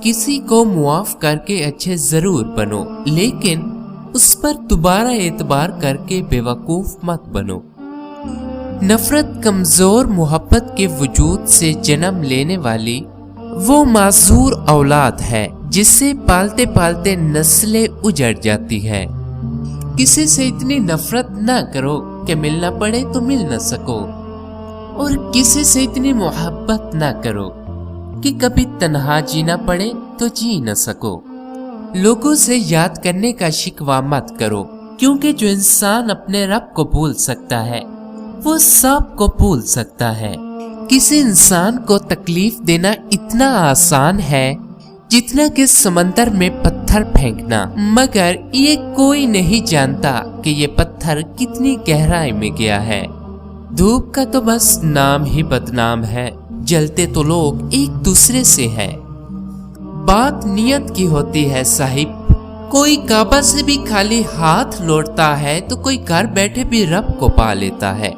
किसी को मुआफ करके अच्छे जरूर बनो, लेकिन उस पर दोबारा एतबार करके बेवकूफ मत बनो। नफरत कमजोर मोहब्बत के वजूद से जन्म लेने वाली वो माजूर औलाद है जिसे पालते पालते नस्लें उजड़ जाती है। किसी से इतनी नफरत ना करो कि मिलना पड़े तो मिल न सको, और किसी से इतनी मोहब्बत ना करो कि कभी तन्हा जीना पड़े तो जी न सको। लोगों से याद करने का शिकवा मत करो, क्योंकि जो इंसान अपने रब को भूल सकता है वो सब को भूल सकता है। किसी इंसान को तकलीफ देना इतना आसान है जितना कि समंदर में पत्थर फेंकना, मगर ये कोई नहीं जानता कि ये पत्थर कितनी गहराई में गया है। धूप का तो बस नाम ही बदनाम है, जलते तो लोग एक दूसरे से है। बात नियत की होती है साहिब, कोई काबा से भी खाली हाथ लौटता है तो कोई घर बैठे भी रब को पा लेता है।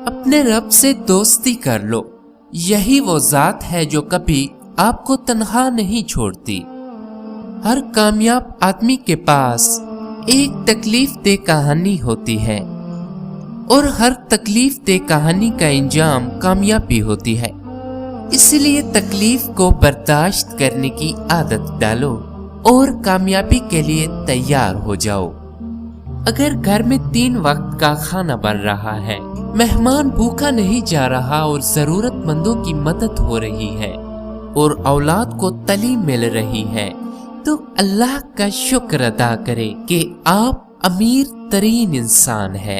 अपने रब से दोस्ती कर लो, यही वो जात है जो कभी आपको तन्हा नहीं छोड़ती। हर कामयाब आदमी के पास एक तकलीफ दे कहानी होती है, और हर तकलीफ दे कहानी का इंजाम कामयाबी होती है। इसलिए तकलीफ को बर्दाश्त करने की आदत डालो और कामयाबी के लिए तैयार हो जाओ। अगर घर में 3 वक्त का खाना बन रहा है, मेहमान भूखा नहीं जा रहा और जरूरतमंदों की मदद हो रही है और औलाद को तालीम मिल रही है, तो अल्लाह का शुक्र अदा करें कि आप अमीर तरीन इंसान है।